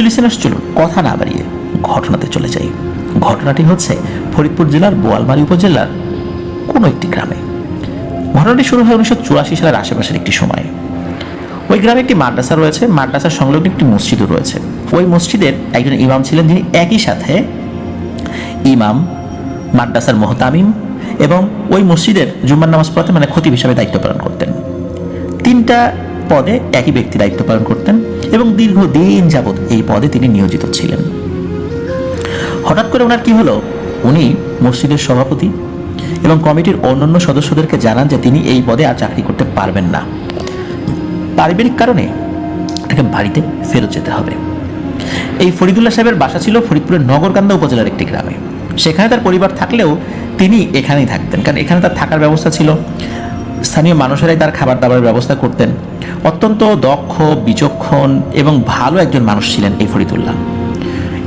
Listeners, চলুন কথা না বাড়িয়ে ঘটনাতে চলে যাই। ঘটনাটি হচ্ছে ফরিদপুর জেলার বোয়ালমারী উপজেলার কোনো একটি গ্রামে। ঘটনাটি শুরু হয় 1984 সালের আশেপাশের একটি সময়ে। ওই গ্রামে একটি মাদ্রাসা রয়েছে, মাদ্রাসার সংলগ্ন একটি মসজিদও রয়েছে। ওই মসজিদের একজন ইমাম ছিলেন, যিনি একই সাথে ইমাম, মাদ্রাসার মোহতামিম এবং ওই মসজিদের জুম্মার নামাজ পড়াতে মানে খতিব হিসাবে দায়িত্ব পালন করতেন। 3টা পদে একই ব্যক্তি দায়িত্ব পালন করতেন এবং দীর্ঘদিন যাবৎ এই পদে তিনি নিয়োজিত ছিলেন। হঠাৎ করে ওনার কি হলো, উনি মসজিদের সভাপতি এবং কমিটির অন্যান্য সদস্যদেরকে জানান যে তিনি এই পদে আর চাকরি করতে পারবেন না। পারিবারিক কারণে তাকে বাড়িতে ফেরত যেতে হবে। এই ফরিদুল্লাহ সাহেবের বাসা ছিল ফরিদপুরের নগরকান্দা উপজেলার একটি গ্রামে। সেখানে তার পরিবার থাকলেও তিনি এখানেই থাকতেন, কারণ এখানে তার থাকার ব্যবস্থা ছিল। স্থানীয় মানুষেরাই তার খাবার দাবারের ব্যবস্থা করতেন। অত্যন্ত দক্ষ, বিচক্ষণ এবং ভালো একজন মানুষ ছিলেন এই ফরিদুল্লাহ।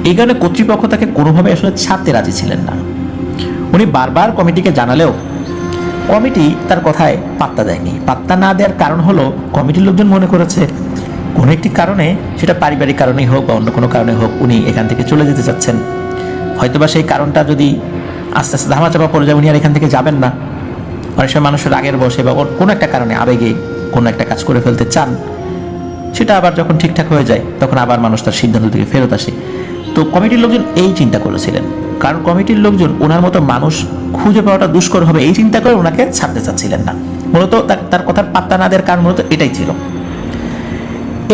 এই কারণে কর্তৃপক্ষ তাকে কোনোভাবে আসলে ছাড়তে রাজি ছিলেন না। উনি বারবার কমিটিকে জানালেও কমিটি তার কথায় পাত্তা দেয়নি। পাত্তা না দেওয়ার কারণ হলো, কমিটির লোকজন মনে করেছে কোনো একটি কারণে, সেটা পারিবারিক কারণেই হোক বা অন্য কোনো কারণে হোক, উনি এখান থেকে চলে যেতে চাচ্ছেন। হয়তোবা সেই কারণটা যদি আস্তে আস্তে ধামাচাপা পড়ে যায়, উনি আর এখান থেকে যাবেন না। অনেক সময় মানুষের রাগের বসে বা কোনো একটা কারণে আবেগে কোনো একটা কাজ করে ফেলতে চান, সেটা আবার যখন ঠিকঠাক হয়ে যায় তখন আবার মানুষ তার সিদ্ধান্ত থেকে ফেরত আসে। তো কমিটির লোকজন এই চিন্তা করেছিলেন, কারণ কমিটির লোকজন ওনার মতো মানুষ খুঁজে পাওয়াটা দুষ্কর হবে এই চিন্তা করে ওনাকে ছাড়তে চাচ্ছিলেন না। মূলত তার কথার পাত্তা না দেওয়ার কারণ মূলত এটাই ছিল।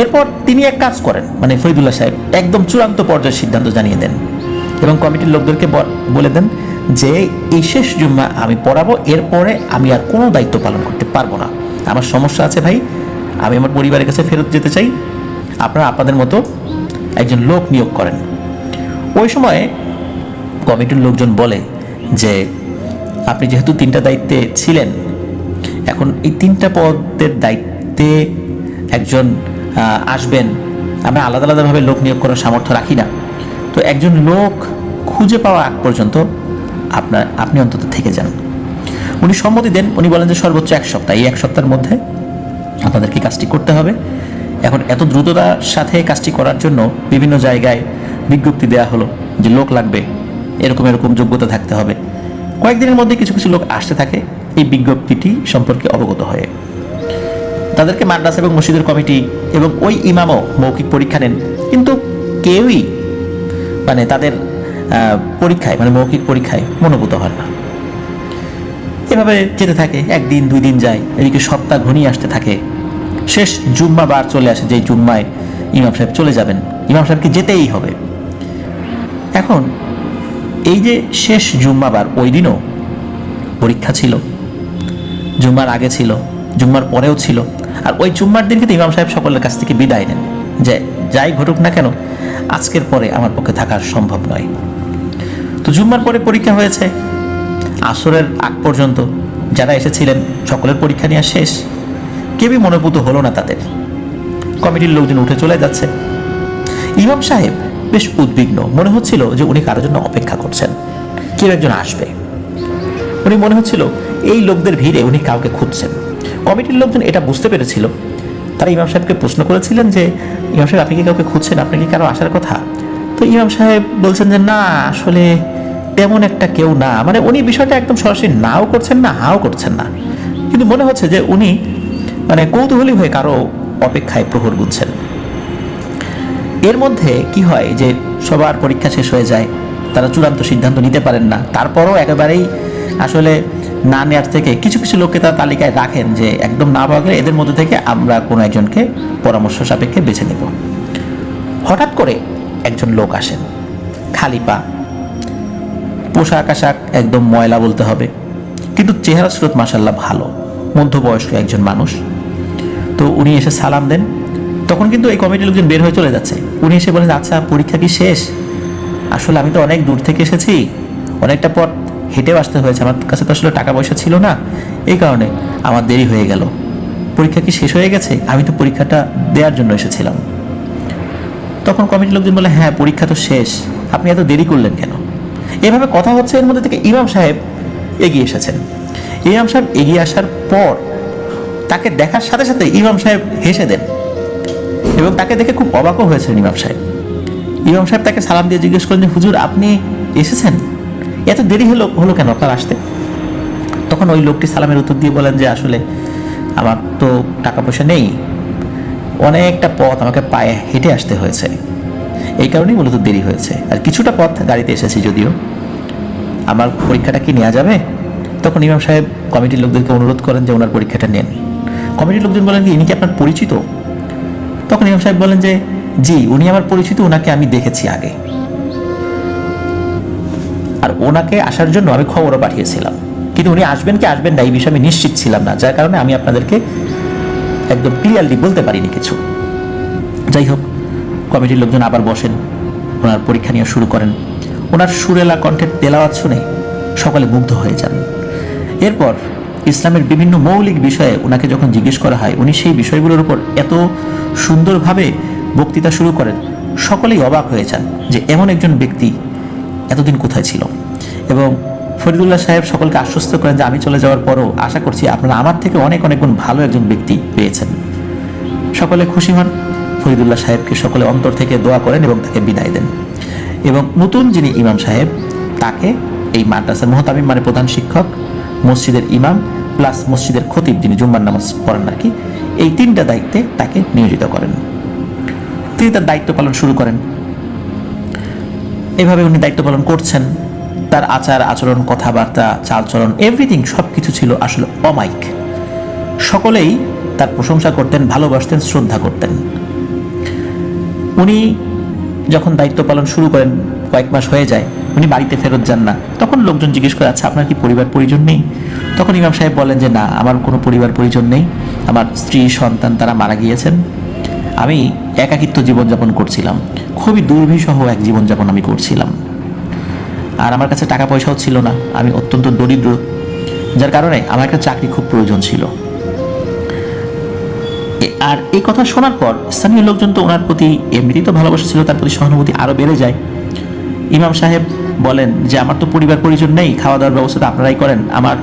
এরপর তিনি এক কাজ করেন, মানে ফরিদুল্লাহ সাহেব একদম চূড়ান্ত পর্যায়ের সিদ্ধান্ত জানিয়ে দেন এবং কমিটির লোকদেরকে বলে দেন যে এই শেষ জুম্মা আমি পড়াবো, এরপরে আমি আর কোনো দায়িত্ব পালন করতে পারবো না। আমার সমস্যা আছে ভাই, আমি আমার পরিবারের কাছে ফেরত যেতে চাই, আপনারা আপনাদের মতো একজন লোক নিয়োগ করেন। ওই সময়ে কমিটির লোকজন বলে যে আপনি যেহেতু 3টা দায়িত্বে ছিলেন, এখন এই 3টা পদের দায়িত্বে একজন আসবেন, আমরা আলাদা আলাদাভাবে লোক নিয়োগ করার সামর্থ্য রাখি না। তো একজন লোক খুঁজে পাওয়া আগ পর্যন্ত আপনি অন্তত থেকে যান। উনি সম্মতি দেন। উনি বলেন যে সর্বোচ্চ 1 সপ্তাহ, এই 1 সপ্তাহের মধ্যে আপনাদেরকে কাজটি করতে হবে। এখন এত দ্রুততার সাথে কাজটি করার জন্য বিভিন্ন জায়গায় বিজ্ঞপ্তি দেওয়া হলো যে লোক লাগবে, এরকম এরকম যোগ্যতা থাকতে হবে। কয়েকদিনের মধ্যে কিছু কিছু লোক আসতে থাকে এই বিজ্ঞপ্তিটি সম্পর্কে অবগত হয়ে। তাদেরকে মাদ্রাসা এবং মসজিদের কমিটি এবং ওই ইমামও মৌখিক পরীক্ষা নেন, কিন্তু কেউই মানে তাদের পরীক্ষায় মানে মৌখিক পরীক্ষায় মনোভূত হন না। এভাবে যেতে থাকে, 1 দিন 2 দিন যায়, এদিকে সপ্তাহ ঘনিয়ে আসতে থাকে। শেষ জুম্মা বার চলে আসে, যেই জুম্মায় ইমাম সাহেব চলে যাবেন, ইমাম সাহেবকে যেতেই হবে। এখন এই যে শেষ জুম্মাবার, ওই দিনও পরীক্ষা ছিল, জুম্মার আগে ছিল, জুম্মার পরেও ছিল। আর ওই জুম্মার দিন কিন্তু ইমাম সাহেব সকলের কাছ থেকে বিদায় নেন যে যাই ঘটুক না কেন, আজকের পরে আমার পক্ষে থাকা সম্ভব নয়। তো জুম্মার পরে পরীক্ষা হয়েছে, আসরের আগ পর্যন্ত যারা এসেছিলেন সকলের পরীক্ষা নেওয়া শেষ, কেউই মনোভূত হলো না তাদের। কমিটির লোকজন উঠে চলে যাচ্ছে। ইমাম সাহেব বেশ উদ্বিগ্ন, মনে হচ্ছিল যে উনি কারোর জন্য অপেক্ষা করছেন, কেউ একজন আসবে। উনি মনে হচ্ছিল এই লোকদের ভিড়ে উনি কাউকে খুঁজছেন। কমিটির লোকজন এটা বুঝতে পেরেছিল। তারা ইমাম সাহেবকে প্রশ্ন করেছিলেন যে ইমাম সাহেব আপনি কি কাউকে খুঁজছেন, আপনি কি কারো আসার কথা? তো ইমাম সাহেব বলছেন যে না, আসলে তেমন একটা কেউ না। মানে উনি বিষয়টা একদম সরাসরি নাও করছেন না, হাও করছেন না, কিন্তু মনে হচ্ছে যে উনি মানে কৌতূহলী হয়ে কারো অপেক্ষায় প্রহর গুনছেন। এর মধ্যে কি হয় যে সবার পরীক্ষা শেষ হয়ে যায়, তারা চূড়ান্ত সিদ্ধান্ত নিতে পারেন না। তারপরও একেবারেই আসলে না নেওয়ার থেকে কিছু কিছু লোককে তারা তালিকায় রাখেন যে একদম না পাওয়া গেলে এদের মধ্যে থেকে আমরা কোনো একজনকে পরামর্শ সাপেক্ষে বেছে নেব। হঠাৎ করে একজন লোক আসেন, খালি পা, পোশাক আশাক একদম ময়লা বলতে হবে, কিন্তু চেহারা স্রোত মাশাআল্লাহ ভালো, মধ্যবয়স্ক একজন মানুষ। তো উনি এসে সালাম দেন। তখন কিন্তু এই কমিটির লোকজন বের হয়ে চলে যাচ্ছে। উনি এসে বলেন আচ্ছা পরীক্ষা কি শেষ? আসলে আমি তো অনেক দূর থেকে এসেছি, অনেকটা পথ হেঁটেও আসতে হয়েছে, আমার কাছে তো আসলে টাকা পয়সা ছিল না, এই কারণে আমার দেরি হয়ে গেল। পরীক্ষা কি শেষ হয়ে গেছে? আমি তো পরীক্ষাটা দেওয়ার জন্য এসেছিলাম। তখন কমিটির লোকজন বলে হ্যাঁ পরীক্ষা তো শেষ, আপনি এত দেরি করলেন কেন? এভাবে কথা হচ্ছে, এর মধ্যে থেকে ইমাম সাহেব এগিয়ে এসেছেন। ইমাম সাহেব এগিয়ে আসার পর তাকে দেখার সাথে সাথে ইমাম সাহেব হেসে দেন এবং তাকে দেখে খুব অবাকও হয়েছিলেন ইমাম সাহেব। ইমাম সাহেব তাকে সালাম দিয়ে জিজ্ঞেস করেন যে হুজুর আপনি এসেছেন, এত দেরি হলো কেন আপনার আসতে? তখন ওই লোকটি সালামের উত্তর দিয়ে বলেন যে আসলে আমার তো টাকা পয়সা নেই, অনেকটা পথ আমাকে পায়ে হেঁটে আসতে হয়েছে, এই কারণেই মূলত দেরি হয়েছে, আর কিছুটা পথ গাড়িতে এসেছি যদিও। আমার পরীক্ষাটা কি নেওয়া যাবে? তখন ইমাম সাহেব কমিটির লোকদেরকে অনুরোধ করেন যে ওনার পরীক্ষাটা নেন। কমিটির লোকজন বলেন যে ইনি কি আপনার পরিচিত? তখন ইমাম সাহেব বলেন যে জি, উনি আমার পরিচিত, ওনাকে আমি দেখেছি আগে, আর ওনাকে আসার জন্য আমি খবরও পাঠিয়েছিলাম, কিন্তু উনি আসবেন কি আসবেন না এই বিষয়ে আমি নিশ্চিত ছিলাম না, যার কারণে আমি আপনাদেরকে একদম ক্লিয়ারলি বলতে পারিনি কিছু। যাই হোক, কমিটির লোকজন আবার বসেন, ওনার পরীক্ষা নিয়ে শুরু করেন। ওনার সুরেলা কণ্ঠের তেলাওয়াত শুনে সকলে মুগ্ধ হয়ে যান। এরপর ইসলামের বিভিন্ন মৌলিক বিষয়ে ওনাকে যখন জিজ্ঞেস করা হয়, উনি সেই বিষয়গুলোর উপর এত সুন্দরভাবে বক্তৃতা শুরু করেন, সকলেই অবাক হয়ে যান যে এমন একজন ব্যক্তি এতদিন কোথায় ছিল। এবং ফরিদুল্লাহ সাহেব সকলকে আশ্বস্ত করেন যে আমি চলে যাওয়ার পরও আশা করছি আপনারা আমার থেকে অনেক অনেক গুণ ভালো একজন ব্যক্তি পেয়েছেন। সকলে খুশি হন, ফরিদুল্লাহ সাহেবকে সকলে অন্তর থেকে দোয়া করেন এবং তাকে বিদায় দেন। এবং নতুন যিনি ইমাম সাহেব, তাকে এই মাদ্রাসার মুহতামিম মানে প্রধান শিক্ষক, মসজিদের ইমাম প্লাস মসজিদের খতিব যিনি জুম্মার নামাজ পড়েন আর কি, এই তিনটা দায়িত্বে তাকে নিয়োজিত করেন। তিনি তার দায়িত্ব পালন শুরু করেন। এভাবে উনি দায়িত্ব পালন করছেন। তার আচার আচরণ, কথাবার্তা, চালচলন, এভরিথিং সব কিছু ছিল আসলে অমায়িক। সকলেই তার প্রশংসা করতেন, ভালোবাসতেন, শ্রদ্ধা করতেন। উনি যখন দায়িত্ব পালন শুরু করেন, কয়েক মাস হয়ে যায়, উনি বাড়িতে ফেরত যান না। তখন লোকজন জিজ্ঞেস করে আচ্ছা আপনার কি পরিবার পরিজন নেই? তখন ইমাম সাহেব বলেন যে না, আমার কোনো পরিবার পরিজন নেই, আমার স্ত্রী সন্তান তারা মারা গিয়েছেন, আমি একাকিত্ব জীবনযাপন করছিলাম, খুবই দুর্বিষহ এক জীবনযাপন আমি করছিলাম, আর আমার কাছে টাকা পয়সাও ছিল না, আমি অত্যন্ত দরিদ্র, যার কারণে আমার একটা চাকরি খুব প্রয়োজন ছিল। আর এই কথা শোনার পর স্থানীয় লোকজন তো ওনার প্রতি এমনিতেই তো ভালোবাসা ছিল, তার প্রতি সহানুভূতি আরও বেড়ে যায়। ইমাম সাহেব বলেন যে আমার তো পরিবার পরিজন নেই, খাওয়া দাওয়ার ব্যবস্থা আপনারাই করেন, আমার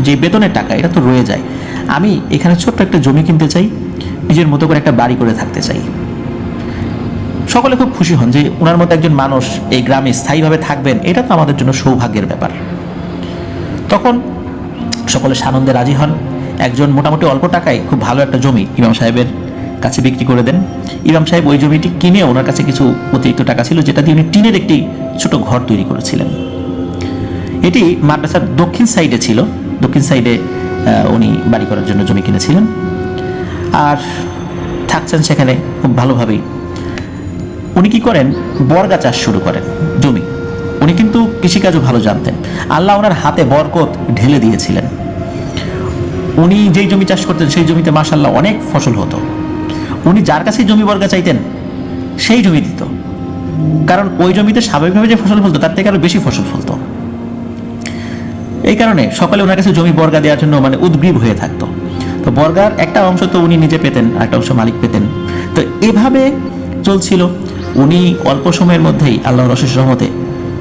যে বেতনের টাকা এটা তো রয়ে যায়, আমি এখানে ছোট্ট একটা জমি কিনতে চাই, নিজের মতো করে একটা বাড়ি করে থাকতে চাই। সকলে খুব খুশি হন যে ওনার মতো একজন মানুষ এই গ্রামে স্থায়ীভাবে থাকবেন, এটা তো আমাদের জন্য সৌভাগ্যের ব্যাপার। তখন সকলে সানন্দে রাজি হন। একজন মোটামুটি অল্প টাকায় খুব ভালো একটা জমি ইমাম সাহেবের কাছে বিক্রি করে দেন। ইমাম সাহেব ওই জমিটি কিনে, ওনার কাছে কিছু অতিরিক্ত টাকা ছিল যেটা দিয়ে উনি টিনের একটি ছোট ঘর তৈরি করেছিলেন। এটি মাদ্রাসার দক্ষিণ সাইডে ছিল, দক্ষিণ সাইডে উনি বাড়ি করার জন্য জমি কিনেছিলেন, আর থাকছেন সেখানে খুব ভালোভাবেই। উনি কি করেন, বর্গা চাষ শুরু করেন জমি। উনি কিন্তু কৃষিকাজও ভালো জানতেন, আল্লাহ ওনার হাতে বরকত ঢেলে দিয়েছিলেন। উনি যেই জমি চাষ করতেন সেই জমিতে মাশাআল্লাহ অনেক ফসল হতো। উনি যার কাছে জমি বর্গা চাইতেন সেই জমি দিত, কারণ ওই জমিতে স্বাভাবিকভাবে যে ফসল ফলতো তার থেকে আরো বেশি ফসল ফলতো। এই কারণে সকালে ওনার কাছে জমি বর্গা দেওয়ার জন্য মানে উদ্গ্রীব হয়ে থাকতো। তো বর্গার একটা অংশ তো উনি নিজে পেতেন, আর একটা অংশ মালিক পেতেন। তো এভাবে চলছিল। উনি অল্প সময়ের মধ্যেই আল্লাহর অশেষ রহমতে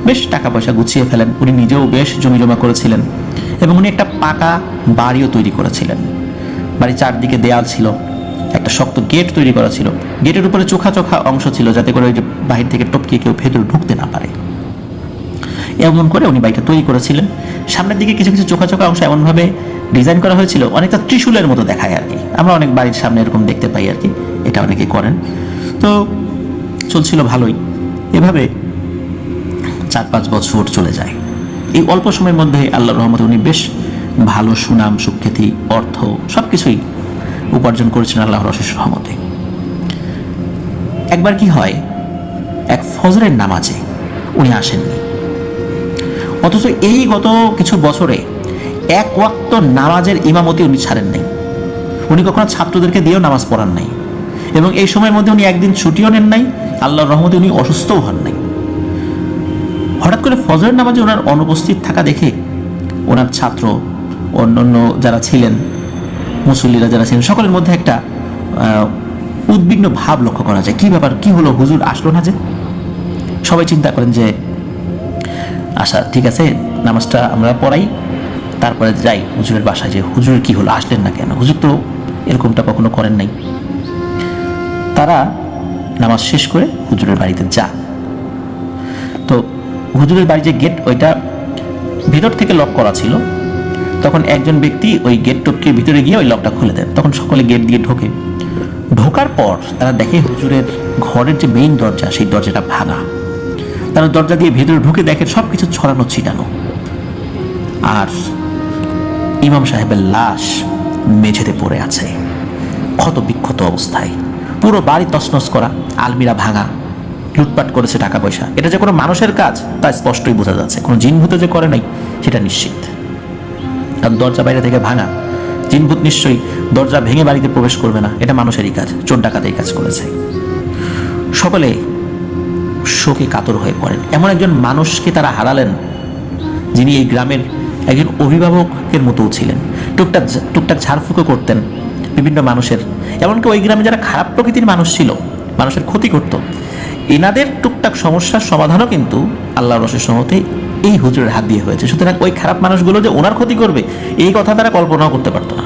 বেশ টাকা পয়সা গুছিয়ে ফেলেন। উনি নিজেও বেশ জমি জমা করেছিলেন এবং উনি একটা পাকা বাড়িও তৈরি করেছিলেন। বাড়ির চারদিকে দেয়াল ছিল, একটা শক্ত গেট তৈরি করা ছিল, গেটের উপরে চোখা চোখা অংশ ছিল যাতে করে ওই যে বাহির থেকে টপকিয়ে কেউ ভেতরে ঢুকতে না পারে। এমন করে উনি বাড়িটা তৈরি করেছিলেন। সামনের দিকে কিছু কিছু চোখা চোখা অংশ এমনভাবে ডিজাইন করা হয়েছিল অনেকটা ত্রিশূলের মতো দেখায় আর কি। আমরা অনেক বাড়ির সামনে এরকম দেখতে পাই আর কি, এটা অনেকে করেন। তো চলছিল ভালোই। এভাবে 4-5 বছর চলে যায়। এই অল্প সময়ের মধ্যে আল্লাহর রহমতে উনি বেশ ভালো সুনাম, সুখ্যাতি, অর্থ সব কিছুই উপার্জন করেছেন আল্লাহর অশেষ রহমতে। একবার কি হয়, এক ফজরের নামাজে উনি আসেননি, অথচ এই গত কিছু বছরে এক ওয়াক্ত নামাজের ইমামতি উনি ছাড়েন নাই। উনি কখনো ছাত্রদেরকে দিয়েও নামাজ পড়ান নাই, এবং এই সময়ের মধ্যে উনি একদিন ছুটিও নেন নাই। আল্লাহর রহমতে উনি অসুস্থও হন নাই। হঠাৎ করে ফজরের নামাজে ওনার অনুপস্থিত থাকা দেখে ওনার ছাত্র, অন্যান্য যারা ছিলেন, মুসল্লিরা যারা ছিলেন, সকলের মধ্যে একটা উদ্বিগ্ন ভাব লক্ষ্য করা যায়। কি ব্যাপার, কি হলো, হুজুর আসলো না যে? সবাই চিন্তা করেন যে আচ্ছা ঠিক আছে, নামাজটা আমরা পড়াই, তারপরে যাই হুজুরের বাসায়, যে হুজুরের কি হলো, আসলেন না কেন? হুজুর তো এরকমটা কখনো করেন নাই। তারা নামাজ শেষ করে হুজুরের বাড়িতে যান। তো হুজুরের বাড়ি যে গেট, ওইটা ভিতর থেকে লক করা ছিল। তখন একজন ব্যক্তি ওই গেট টপকে ভিতরে গিয়ে ওই লকটা খুলে দেন। তখন সকলে গেট দিয়ে ঢোকে। ঢোকার পর তারা দেখে হুজুরের ঘরের যে মেইন দরজা, সেই দরজাটা ভাঙা। তারা দরজা দিয়ে ভেতরে ঢুকে দেখে সব কিছু ছড়ানো ছিটানো, আর ইমাম সাহেবের লাশ মেঝেতে পড়ে আছে ক্ষত বিক্ষত অবস্থায়। পুরো বাড়ি তছনছ করা, আলমিরা ভাঙা, লুটপাট করেছে টাকা পয়সা। এটা যে কোনো মানুষের কাজ তা স্পষ্টই বোঝা যাচ্ছে, কোনো জিনভূতে যে করে নাই সেটা নিশ্চিত। আর দরজা বাইরে থেকে ভাঙা, জিনভূত নিশ্চয়ই দরজা ভেঙে বাড়িতে প্রবেশ করবে না, এটা মানুষেরই কাজ, চোর ডাকাত এই কাজ করেছে। সকলে শোকে কাতর হয়ে পড়েন। এমন একজন মানুষকে তারা হারালেন যিনি এই গ্রামের একজন অভিভাবকের মতোও ছিলেন। টুকটাক টুকটাক ঝাড়ফুঁকো করতেন বিভিন্ন মানুষের, এমনকি ওই গ্রামে যারা খারাপ প্রকৃতির মানুষ ছিল, মানুষের ক্ষতি করত, এনাদের টুকটাক সমস্যার সমাধানও কিন্তু আল্লাহর অশেষ রহমতে এই হুজুরের হাত দিয়ে হয়েছে। সুতরাং ওই খারাপ মানুষগুলো যে ওনার ক্ষতি করবে এই কথা তারা কল্পনাও করতে পারতো না।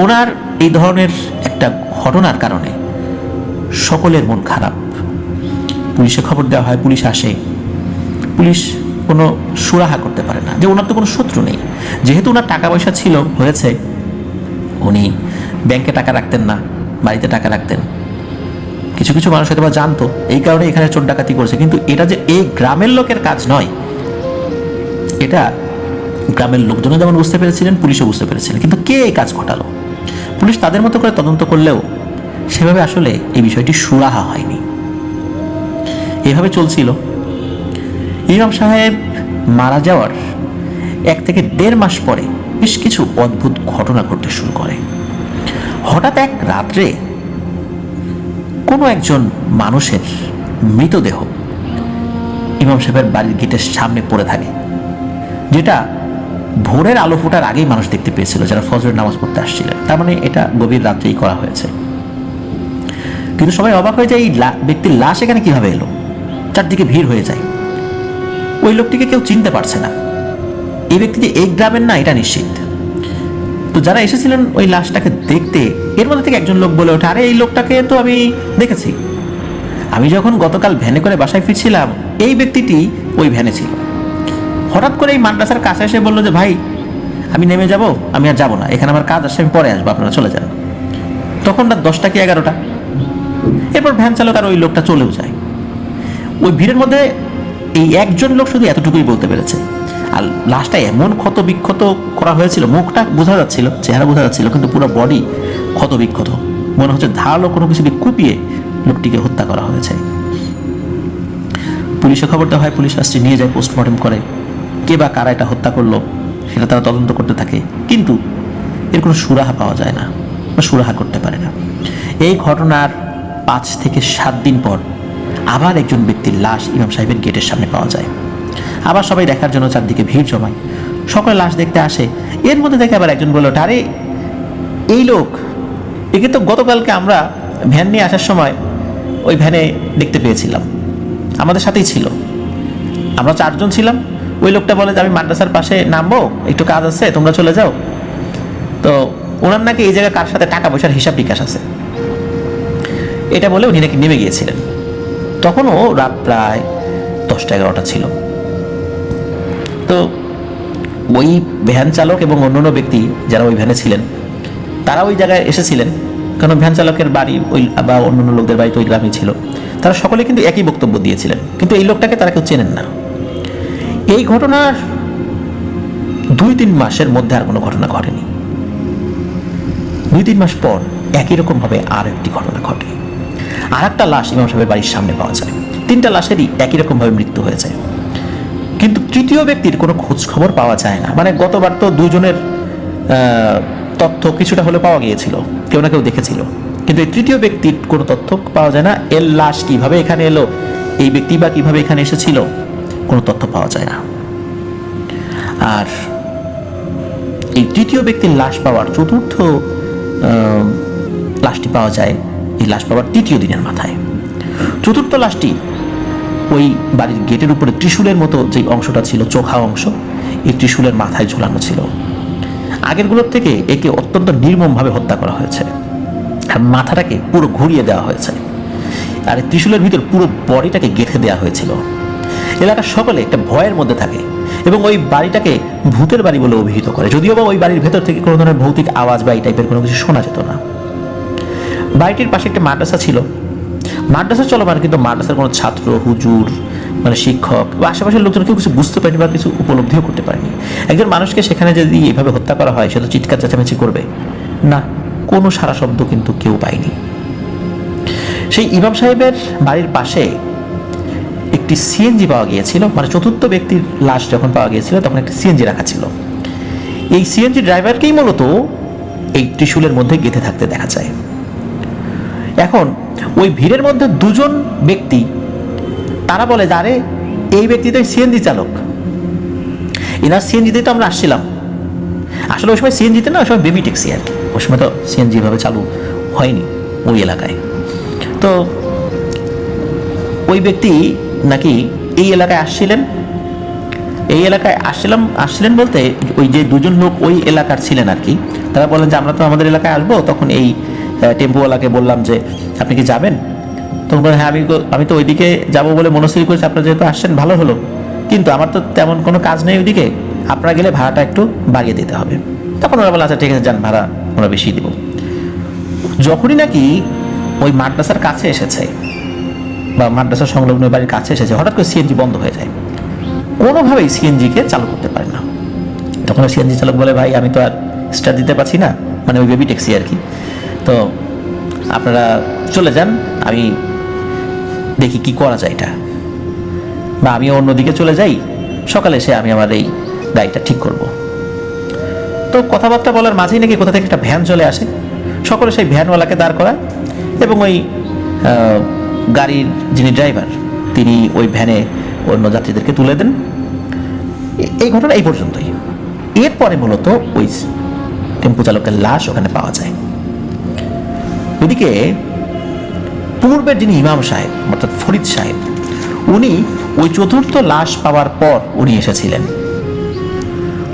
ওনার এই ধরনের একটা ঘটনার কারণে সকলের মন খারাপ। পুলিশে খবর দেওয়া হয়, পুলিশ আসে। পুলিশ কোনো সুরাহা করতে পারে না যে ওনার তো কোনো শত্রু নেই। যেহেতু ওনার টাকা পয়সা ছিল হয়েছে, উনি ব্যাংকে টাকা রাখতেন না, বাড়িতে টাকা রাখতেন। কিছু কিছু মানুষ হয়তো বা জানতো, এই কারণে এখানে চোর ডাকাতি করছে। কিন্তু এটা যে এই গ্রামের লোকের কাজ নয়, এটা গ্রামের লোকজনও যেমন বুঝতে পেরেছিলেন, পুলিশও বুঝতে পেরেছিলেন। কিন্তু কে এই কাজ ঘটালো? পুলিশ তাদের মতো করে তদন্ত করলেও সেভাবে আসলে এই বিষয়টি সুরাহা হয়নি। এভাবে চলছিল। ইমাম সাহেব মারা যাওয়ার 1 থেকে 1.5 মাস পরে বেশ কিছু অদ্ভুত ঘটনা ঘটতে শুরু করে। হঠাৎ এক রাত্রে কোনো একজন মানুষের মৃতদেহ ইমাম সাহেবের বাড়ির গেটের সামনে পড়ে থাকে, যেটা ভোরের আলো ফোটার আগেই মানুষ দেখতে পেয়েছিল যারা ফজরের নামাজ পড়তে আসছিলেন। তার মানে এটা গভীর রাত্রেই করা হয়েছে। কিন্তু সবাই অবাক হয়ে যায়, এই ব্যক্তির লাশ এখানে কিভাবে এলো? চারদিকে ভিড় হয়ে যায়। ওই লোকটিকে কেউ চিনতে পারছে না। এই ব্যক্তি যে এই গ্রামের না এটা নিশ্চিত। তো যারা এসেছিলেন ওই লাশটাকে দেখতে, এর মধ্যে থেকে একজন লোক বলে ওঠে, আরে এই লোকটাকে তো আমি দেখেছি, আমি যখন গতকাল ভ্যানে করে বাসায় ফিরছিলাম এই ব্যক্তিটি ওই ভ্যানে ছিল। হঠাৎ করে এই মাদ্রাসার কাছে এসে বললো যে ভাই আমি নেমে যাব, আমি আর যাবো না, এখানে আমার কাজ আসছে, আমি পরে আসবো, আপনারা চলে যান। তখন রাত 10টা কি 11টা। এরপর ভ্যান চালক আর ওই লোকটা চলেও যায়। ওই ভিড়ের মধ্যে এই একজন লোক শুধু এতটুকুই বলতে পেরেছে। আর লাশটা এমন ক্ষত বিক্ষত করা হয়েছিল, মুখটা বোঝা যাচ্ছিল, চেহারা বোঝা যাচ্ছিল, কিন্তু পুরো বডি ক্ষত বিক্ষত। মনে হচ্ছে ধারালো কোনো কিছু দিয়ে কুপিয়ে লোকটিকে হত্যা করা হয়েছে। পুলিশে খবর দেওয়া হয়, পুলিশ লাশটি নিয়ে যায়, পোস্টমর্টম করে। কে বা কারা এটা হত্যা করলো সেটা তারা তদন্ত করতে থাকে, কিন্তু এর কোনো সুরাহা পাওয়া যায় না বা সুরাহা করতে পারে না। এই ঘটনার 5 থেকে 7 দিন পর আবার একজন ব্যক্তির লাশ ইমাম সাহেবের গেটের সামনে পাওয়া যায়। আবার সবাই দেখার জন্য চারদিকে ভিড় জমায়, সকলে লাশ দেখতে আসে। এর মধ্যে দেখে আবার একজন বলল, আরে এই লোক, একে তো গতকালকে আমরা ভ্যান নিয়ে আসার সময় ওই ভ্যানে দেখতে পেয়েছিলাম, আমাদের সাথেই ছিল, আমরা 4 জন ছিলাম। ওই লোকটা বলে যে আমি মাদ্রাসার পাশে নামবো, একটু কাজ আছে, তোমরা চলে যাও। তো ওনার নাকি এই জায়গায় কার সাথে টাকা পয়সার হিসাব বিকাশ আছে, এটা বলে উনি নাকি নেমে গিয়েছিলেন। তখনও রাত প্রায় 10টা-11টা ছিল। তো ওই ভ্যান চালক এবং অন্যান্য ব্যক্তি যারা ওই ভ্যানে ছিলেন তারা ওই জায়গায় এসেছিলেন, কারণ ভ্যান চালকের বাড়ি ওই বা অন্যান্য লোকদের বাড়ি তো ওই গ্রামেই ছিল। তারা সকলে কিন্তু একই বক্তব্য দিয়েছিলেন, কিন্তু এই লোকটাকে তারা কেউ চেনেন না। এই ঘটনার 2-3 মাসের মধ্যে আর কোনো ঘটনা ঘটেনি। 2-3 মাস পর একই রকমভাবে আর একটি ঘটনা ঘটে। আর একটা লাশ ইমাম সাহেবের বাড়ির সামনে পাওয়া যায়। 3টা লাশেরই একই রকমভাবে মৃত্যু হয়ে যায়, কিন্তু তৃতীয় ব্যক্তির কোনো খোঁজ খবর পাওয়া যায় না। মানে গতবার তো 2 জনের তথ্য কিছুটা হলে পাওয়া গিয়েছিল, কেউ না কেউ দেখেছিল, কিন্তু এই তৃতীয় ব্যক্তির কোনো তথ্য পাওয়া যায় না। এর লাশ কিভাবে এখানে এলো, এই ব্যক্তি বা কিভাবে এখানে এসেছিল, কোনো তথ্য পাওয়া যায় না। আর এই তৃতীয় ব্যক্তির লাশ পাওয়ার 4র্থ লাশটি পাওয়া যায় এই লাশ পাওয়ার 3য় দিনের মাথায়। 4র্থ লাশটি ওই বাড়ির গেটের উপরে ত্রিশূলের মতো যে অংশটা ছিল, চোখা অংশ, এই ত্রিশূলের মাথায় ঝোলানো ছিল। আগেরগুলোর থেকে একে অত্যন্ত নির্মমভাবে হত্যা করা হয়েছে, আর মাথাটাকে পুরো ঘুরিয়ে দেওয়া হয়েছে, আর এই ত্রিশূলের ভিতর পুরো বডিটাকে গেঁথে দেওয়া হয়েছিল। এলাকার সকলে একটা ভয়ের মধ্যে থাকে এবং ওই বাড়িটাকে ভূতের বাড়ি বলে অভিহিত করে, যদিও বা ওই বাড়ির ভেতর থেকে কোনো ধরনের ভৌতিক আওয়াজ বা এই টাইপের কোনো কিছু শোনা যেত না। বাড়িটির পাশে একটা মাদ্রাসা ছিল। মাদ্রাসা চলমান, কিন্তু মাদ্রাসার কোনো ছাত্র, হুজুর, মানে শিক্ষক বা আশেপাশের লোকজন কেউ কিছু বুঝতে পারেনি বা কিছু উপলব্ধিও করতে পারেনি। একজন মানুষকে সেখানে যদি এইভাবে হত্যা করা হয়, সে তো চিৎকার চেঁচামেচি করবে না, কোনো সারা শব্দ কিন্তু কেউ পায়নি। সেই ইমাম সাহেবের বাড়ির পাশে একটি সিএনজি পাওয়া গিয়েছিল, মানে চতুর্থ ব্যক্তির লাশ যখন পাওয়া গিয়েছিল তখন একটি সিএনজি রাখা ছিল। এই সিএনজি ড্রাইভারকেই মূলত এই ত্রিশূলের মধ্যে গেঁথে থাকতে দেখা যায়। এখন ওই ভিড়ের মধ্যে দুজন ব্যক্তি, তারা বলে যে আরে এই ব্যক্তি তো সিএনজি চালক, এনার সিএনজিতেই তো আমরা আসছিলাম। আসলে ওই সময় সিএনজিতে না, ওই সময় বেবি ট্যাক্সি আর কি, ওই সময় তো সিএনজি ভাবে চালু হয়নি ওই এলাকায়। তো ওই ব্যক্তি নাকি এই এলাকায় আসছিলেন, এই এলাকায় আসছিলেন বলতে ওই যে দুজন লোক ওই এলাকার ছিলেন আর কি, তারা বলেন যে আমরা তো আমাদের এলাকায় আসবো। তখন এই টেম্পোওয়ালাকে বললাম যে আপনি কি যাবেন? তখন বলেন হ্যাঁ আমি তো ওইদিকে যাবো বলে মনস্থির করেছি, আপনারা যেহেতু আসছেন ভালো হলো, কিন্তু আমার তো তেমন কোনো কাজ নেই ওইদিকে, আপনারা গেলে ভাড়াটা একটু বাড়িয়ে দিতে হবে। তখন ওরা বলে আচ্ছা ঠিক আছে যান, ভাড়া আমরা বেশি দিব। যখনই নাকি ওই মাদ্রাসার কাছে এসেছে বা মাদ্রাসার সংলগ্ন বাড়ির কাছে এসেছে, হঠাৎ করে সিএনজি বন্ধ হয়ে যায়, কোনোভাবেই সিএনজিকে চালু করতে পারে না। তখন সিএনজি চালক বলে ভাই আমি তো আর স্টার্ট দিতে পারছি না, মানে ওই বেবি ট্যাক্সি আর কি, তো আপনারা চলে যান, আমি দেখি কি করা যায় এটা, বা আমি অন্যদিকে চলে যাই, সকালে এসে আমি আমার এই গাড়িটা ঠিক করব। তো কথাবার্তা বলার মাঝেই নাকি কোথা থেকে একটা ভ্যান চলে আসে, সকলে সেই ভ্যানওয়ালাকে দাঁড় করায় এবং ওই গাড়ির যিনি ড্রাইভার তিনি ওই ভ্যানে অন্য যাত্রীদেরকে তুলে দেন। এই ঘটনা এই পর্যন্তই। এরপরে মূলত ওই টেম্পো চালকের লাশ ওখানে পাওয়া যায়। ওইদিকে পূর্বের যিনি ইমাম সাহেব অর্থাৎ ফরিদ সাহেব, উনি ওই চতুর্থ লাশ পাওয়ার পর উনি এসেছিলেন।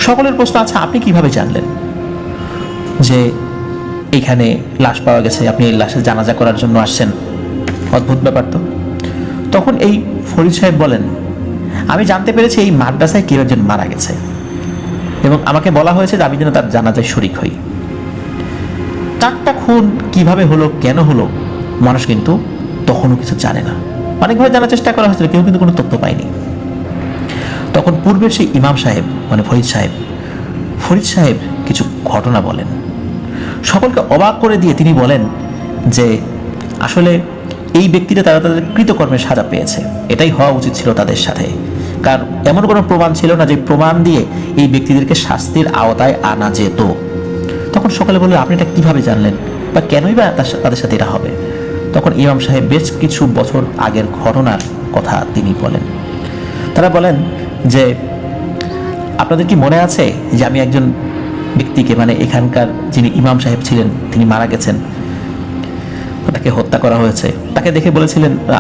সকলের প্রশ্ন, আচ্ছা আপনি কিভাবে জানলেন যে এইখানে লাশ পাওয়া গেছে, আপনি এই লাশের জানাজা করার জন্য আসছেন? অদ্ভুত ব্যাপার তো। তখন এই ফরিদ সাহেব বলেন আমি জানতে পেরেছি এই মাদ্রাসায় কেউ একজন মারা গেছে এবং আমাকে বলা হয়েছে যে আমি যেন তার জানাজায় শরিক হই। 4টা খুন কিভাবে হলো, কেন হলো, মানুষ কিন্তু তখনও কিছু জানে না। অনেকভাবে জানার চেষ্টা করা হয়েছিল, কেউ কিন্তু কোনো তথ্য পায়নি। তখন পূর্বের সেই ইমাম সাহেব মানে ফরিদ সাহেব কিছু ঘটনা বলেন, সকলকে অবাক করে দিয়ে তিনি বলেন যে আসলে এই ব্যক্তিরা তারা তাদের কৃতকর্মের সাজা পেয়েছে, এটাই হওয়া উচিত ছিল তাদের সাথে, কারণ এমন কোনো প্রমাণ ছিল না যে প্রমাণ দিয়ে এই ব্যক্তিদেরকে শাস্তির আওতায় আনা যেত। তখন সকলে বললেন আপনি এটা কিভাবে জানলেন বা কেনই বা তাদের সাথে এটা হবে? তখন ইমাম সাহেব বেশ কিছু বছর আগের ঘটনার কথা তিনি বলেন। তারা বলেন যে আপনাদের কি মনে আছে যে আমি একজন ব্যক্তিকে, মানে এখানকার যিনি ইমাম সাহেব ছিলেন তিনি মারা গেছেন, তাকে হত্যা করা হয়েছে, তাকে দেখে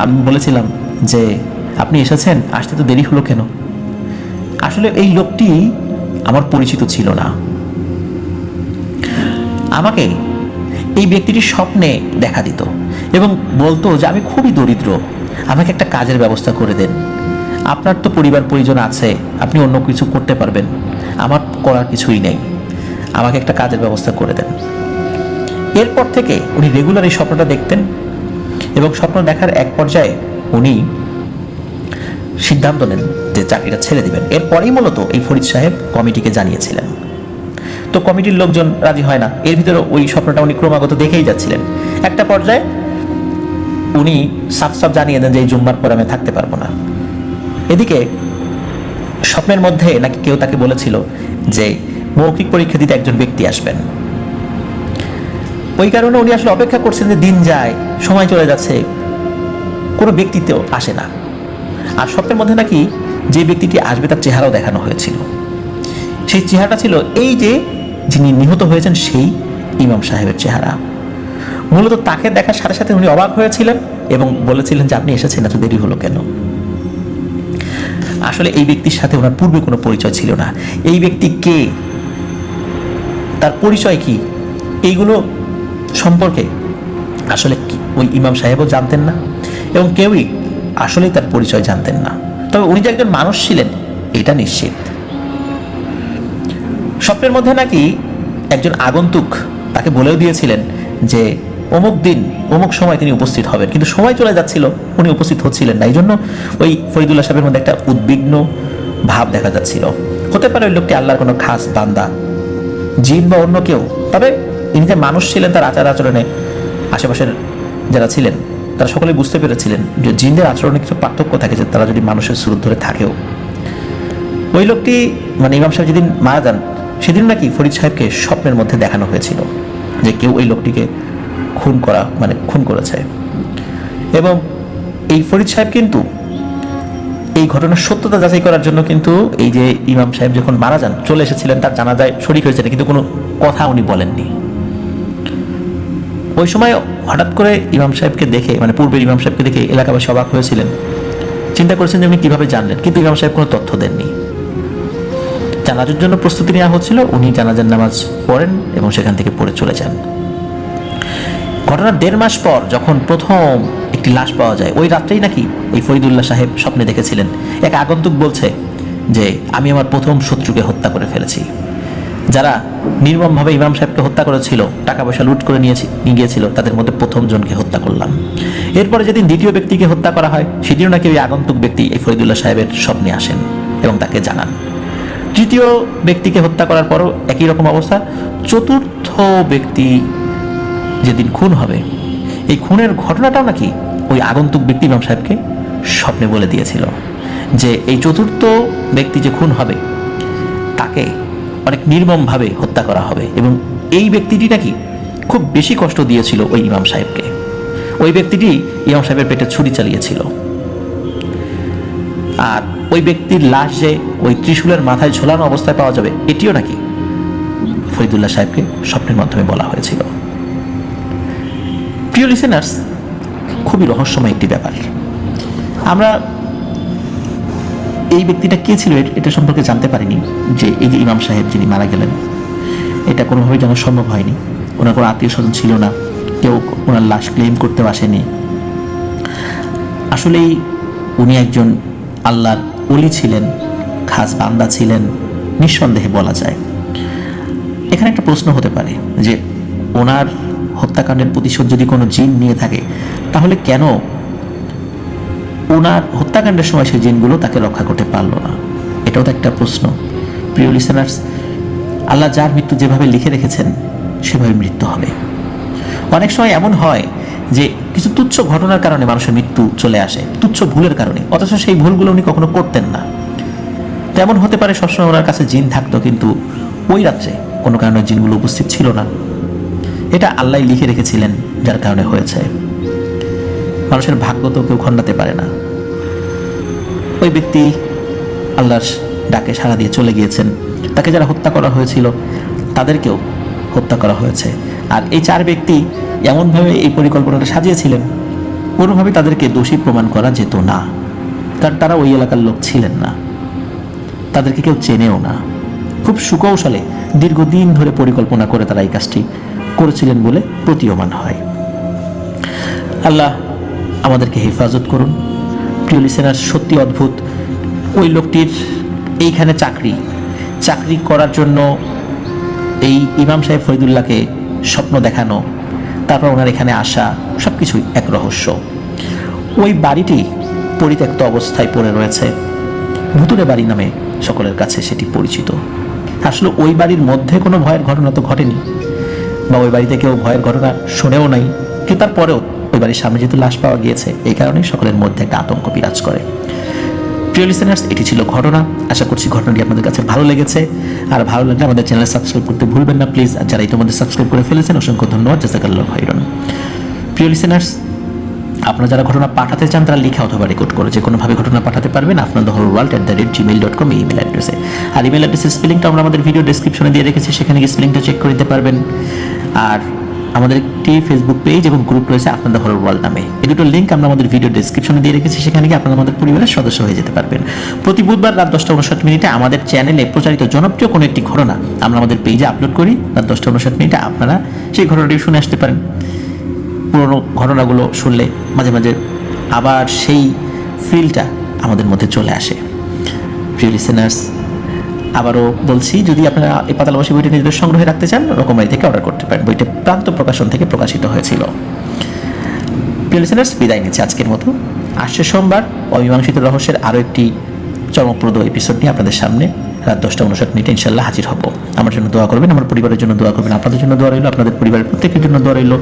আমি বলেছিলাম যে আপনি এসেছেন, আসতে তো দেরি হলো কেন? আসলে এই লোকটি আমার পরিচিত ছিল না, আমাকে এই ব্যক্তিটি স্বপ্নে দেখা দিত এবং বলতো যে আমি খুবই দরিদ্র, আমাকে একটা কাজের ব্যবস্থা করে দেন, আপনার তো পরিবার পরিজন আছে, আপনি অন্য কিছু করতে পারবেন, আমার করার কিছুই নেই, আমাকে একটা কাজের ব্যবস্থা করে দেন। এরপর থেকে উনি রেগুলার এই স্বপ্নটা দেখতেন এবং স্বপ্ন দেখার এক পর্যায়ে উনি সিদ্ধান্ত নেন যে চাকরিটা ছেড়ে দিবেন। এরপরেই মূলত এই ফরিদ সাহেব কমিটিকে জানিয়েছিলেন। তো কমিটির লোকজন রাজি হয় না, এর ভিতরে ওই স্বপ্নটা উনি ক্রমাগত দেখেই যাচ্ছিলেন। একটা পর্যায়ে উনি সাফ জানিয়ে দেন যে এই জুম্মার পর আমি থাকতে পারবো না। এদিকে স্বপ্নের মধ্যে নাকি কেউ তাকে বলেছিল যে মৌখিক পরীক্ষা দিতে একজন ব্যক্তি আসবেন। ওই কারণে উনি আসলে অপেক্ষা করছেন যে দিন যায়, সময় চলে যাচ্ছে, কোনো ব্যক্তিতেও আসে না। আর স্বপ্নের মধ্যে নাকি যে ব্যক্তিটি আসবে তার চেহারাও দেখানো হয়েছিল। সেই চেহারাটা ছিল এই যে যিনি নিহত হয়েছেন সেই ইমাম সাহেবের চেহারা। মূলত তাকে দেখার সাথে সাথে উনি অবাক হয়েছিলেন এবং বলেছিলেন যে আপনি এসেছেন, এত দেরি হলো কেন? আসলে এই ব্যক্তির সাথে ওনার পূর্বে কোনো পরিচয় ছিল না। এই ব্যক্তি কে, তার পরিচয় কি, এইগুলো সম্পর্কে আসলে ওই ইমাম সাহেবও জানতেন না এবং কেউই আসলেই তার পরিচয় জানতেন না। তবে উনি যে একজন মানুষ ছিলেন এটা নিশ্চিত। স্বপ্নের মধ্যে নাকি একজন আগন্তুক তাকে বলেও দিয়েছিলেন যে অমুক দিন অমুক সময় তিনি উপস্থিত হবেন, কিন্তু সময় চলে যাচ্ছিল, উনি উপস্থিত হচ্ছিলেন না। এই জন্য ওই ফরিদুল্লাহ সাহেবের মধ্যে একটা উদ্বিগ্ন ভাব দেখা যাচ্ছিল। হতে পারে ওই লোকটি আল্লাহর কোনো খাস বান্দা, জিন বা অন্য কেউ। তবে ইনি যে মানুষ ছিলেন তার আচার আচরণে আশেপাশের যারা ছিলেন তারা সকলেই বুঝতে পেরেছিলেন যে জিনদের আচরণে কিছু পার্থক্য থাকে, যে তারা যদি মানুষের সুরত ধরে থাকেও। ওই লোকটি মানে ইমাম সাহেব যেদিন মারা যান সেদিন নাকি ফরিদ সাহেবকে স্বপ্নের মধ্যে দেখানো হয়েছিল যে কেউ ওই লোকটিকে খুন করেছে। এবং এই ফরিদ সাহেব কিন্তু এই ঘটনার সত্যতা যাচাই করার জন্য কিন্তু এই যে ইমাম সাহেব যখন মারা যান চলে এসেছিলেন, তার জানাজায় শরীক হয়েছিলেন, কিন্তু কোনো কথা উনি বলেননি। ওই সময় হঠাৎ করে ইমাম সাহেবকে দেখে, মানে পূর্বের ইমাম সাহেবকে দেখে এলাকাবাসী অবাক হয়েছিলেন, চিন্তা করেছেন যে উনি কীভাবে জানলেন, কিন্তু ইমাম সাহেব কোনো তথ্য দেননি। জানাজার জন্য প্রস্তুতি নেওয়া হচ্ছিল, উনি জানাজার নামাজ পড়েন এবং সেখান থেকে পড়ে চলে যান। ঘটনার 1.5 মাস পর যখন প্রথম একটি লাশ পাওয়া যায়, ওই রাত্রেই নাকি এই ফরিদুল্লাহ সাহেব স্বপ্নে দেখেছিলেন এক আগন্তুক বলছে যে আমি আমার প্রথম শত্রুকে হত্যা করে ফেলেছি। যারা নির্মমভাবে ইমাম সাহেবকে হত্যা করেছিল, টাকা পয়সা লুট করে নিয়ে গিয়েছিল, তাদের মধ্যে প্রথম জনকে হত্যা করলাম। এরপরে যেদিন দ্বিতীয় ব্যক্তিকে হত্যা করা হয় সেদিনও নাকি ওই আগন্তুক ব্যক্তি এই ফরিদুল্লাহ সাহেবের স্বপ্নে আসেন এবং তাকে জানান। তৃতীয় ব্যক্তিকে হত্যা করার পরও একই রকম অবস্থা। চতুর্থ ব্যক্তি যেদিন খুন হবে, এই খুনের ঘটনাটাও নাকি ওই আগন্তুক ব্যক্তি ইমাম সাহেবকে স্বপ্নে বলে দিয়েছিল যে এই চতুর্থ ব্যক্তি যে খুন হবে তাকে অনেক নির্মমভাবে হত্যা করা হবে। এবং এই ব্যক্তিটি নাকি খুব বেশি কষ্ট দিয়েছিল ওই ইমাম সাহেবকে। ওই ব্যক্তিটি ইমাম সাহেবের পেটে ছুরি চালিয়েছিল। আর ওই ব্যক্তির লাশ যে ওই ত্রিশূলের মাথায় ঝোলানো অবস্থায় পাওয়া যাবে, এটিও নাকি ফরিদুল্লাহ সাহেবকে স্বপ্নের মাধ্যমে বলা হয়েছিল। প্রিয় লিসেনার্স, খুবই রহস্যময় একটি ব্যাপার। আমরা এই ব্যক্তিটা কে ছিল এটা সম্পর্কে জানতে পারিনি, যে এই যে ইমাম সাহেব যিনি মারা গেলেন, এটা কোনোভাবেই জানা সম্ভব হয়নি। ওনার কোনো আত্মীয় স্বজন ছিল না, কেউ ওনার লাশ ক্লেম করতেও আসেনি। আসলেই উনি একজন আল্লাহর ওলি ছিলেন, খাস বান্দা ছিলেন, নিঃসন্দেহে বলা যায়। এখানে একটা প্রশ্ন হতে পারে যে ওনার হত্যাকাণ্ডের প্রতিশোধ যদি কোনো জিন নিয়ে থাকে, তাহলে কেন ওনার হত্যাকাণ্ডের সময় সেই জিনগুলো তাকে রক্ষা করতে পারলো না? এটাও তো একটা প্রশ্ন। প্রিয় লিসেনার্স, আল্লাহ যার মৃত্যু যেভাবে লিখে রেখেছেন সেভাবে মৃত্যু হবে। অনেক সময় এমন হয় যে কিছু তুচ্ছ ঘটনার কারণে মানুষের মৃত্যু চলে আসে, তুচ্ছ ভুলের কারণে, অথচ সেই ভুলগুলো উনি কখনো করতেন না। তেমন হতে পারে সবসময় ওনার কাছে জিন থাকতো, কিন্তু ওই রাত্রে কোনো কারণে জিনগুলো উপস্থিত ছিল না। এটা আল্লাহ লিখে রেখেছিলেন, যার কারণে হয়েছে। মানুষের ভাগ্য তো কেউ খণ্ডাতে পারে না। ওই ব্যক্তি আল্লাহর ডাকে সাড়া দিয়ে চলে গিয়েছেন। তাকে যারা হত্যা করা হয়েছিল তাদেরকেও হত্যা করা হয়েছে। আর এই 4 ব্যক্তি এমনভাবে এই পরিকল্পনাটা সাজিয়েছিলেন, কোনোভাবেই তাদেরকে দোষী প্রমাণ করা যেত না, কারণ তারা ওই এলাকার লোক ছিলেন না, তাদেরকে কেউ চেনেও না। খুব সুকৌশলে দীর্ঘদিন ধরে পরিকল্পনা করে তারা এই কাজটি করেছিলেন বলে প্রতীয়মান হয়। আল্লাহ আমাদেরকে হেফাজত করুন। প্রিয় লিসেনার, সত্যি অদ্ভুত। ওই লোকটির এইখানে চাকরি করার জন্য এই ইমাম সাহেব ফরিদুল্লাহকে স্বপ্ন দেখানো, তারপর ওনার এখানে আসা, সব কিছুই এক রহস্য। ওই বাড়িটি পরিত্যক্ত অবস্থায় পড়ে রয়েছে, ভুতুরে বাড়ি নামে সকলের কাছে সেটি পরিচিত। আসলে ওই বাড়ির মধ্যে কোনো ভয়ের ঘটনা তো ঘটেনি, বা ওই বাড়িতে কেউ ভয়ের ঘটনা শুনেও নাই, কিন্তু তারপরেও ওই বাড়ির সামনে যেহেতু লাশ পাওয়া গিয়েছে, এই কারণেই সকলের মধ্যে একটা আতঙ্ক বিরাজ করে। প্রিয় লিসেনার্স, এটি ছিল ঘটনা। আশা করছি ঘটনাটি আপনাদের কাছে ভালো লেগেছে। আর ভালো লাগলে আমাদের চ্যানেল সাবস্ক্রাইব করতে ভুলবেন না প্লিজ। আর যারা ইতিমধ্যে সাবস্ক্রাইব করে ফেলেছেন অসংখ্য ধন্যবাদ, জাযাকাল্লাহু খাইরান। প্রিয় লিসেনার্স, আপনারা যারা ঘটনা পাঠাতে চান তারা লিখে অথবা রেকর্ড করে যে কোনোভাবে ঘটনা পাঠাতে পারবেন afnanthehorrorworld@gmail.com এই ইমেল অ্যাড্রেসে। আর ইমেল অ্যাড্রেসের স্পেলিংটা আমরা আমাদের ভিডিও ডেসক্রিপশনে দিয়ে রেখেছি, সেখানে গিয়ে স্পেলিংটা চেক করে দিতে পারবেন। আর আমাদের একটি ফেসবুক পেজ এবং গ্রুপ রয়েছে আপনার দ্য হরর ওয়ার্ল্ড নামে। এই দুটো লিঙ্ক আমরা আমাদের ভিডিও ডেসক্রিপশনে দিয়ে রেখেছি, সেখানে গিয়ে আপনারা আমাদের পরিবারের সদস্য হয়ে যেতে পারবেন। প্রতি বুধবার রাত 10:59 আমাদের চ্যানেলে প্রচারিত জনপ্রিয় কোনো একটি ঘটনা আমরা আমাদের পেজে আপলোড করি। রাত 10:59 আপনারা সেই ঘটনাটি শুনে আসতে পারেন। পুরোনো ঘটনাগুলো শুনলে মাঝে মাঝে আবার সেই ফিলটা আমাদের মধ্যে চলে আসে। প্রিয় লিসেনার্স, আবারও বলছি, যদি আপনারা এই পাতালবাসী বইটি নিজেদের সংগ্রহে রাখতে চান, রকমারি থেকে অর্ডার করতে পারেন। বইটি প্রান্ত প্রকাশন থেকে প্রকাশিত হয়েছিল। প্রিয় লিসেনার্স, বিদায় নিচ্ছে আজকের মতো। আসছে সোমবার অমীমাংসিত রহস্যের আরও একটি চমকপ্রদ এপিসোড নিয়ে আপনাদের সামনে রাত 10:59 ইনশাল্লাহ হাজির হব। আমার জন্য দোয়া করবেন, আমার পরিবারের জন্য দোয়া করবেন, আপনাদের জন্য দোয়া রইল, আপনাদের পরিবারের প্রত্যেকের জন্য দোয়া রইল।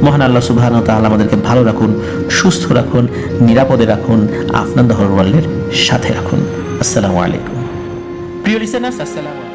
মহান আল্লাহ সুবহানাহু ওয়া তাআলা আমাদেরকে ভালো রাখুন, সুস্থ রাখুন, নিরাপদে রাখুন, আপনার দহরওয়ালের সাথে রাখুন। আসসালামু আলাইকুম। প্রিয় লিসেনার্স, আসসালামু আলাইকুম।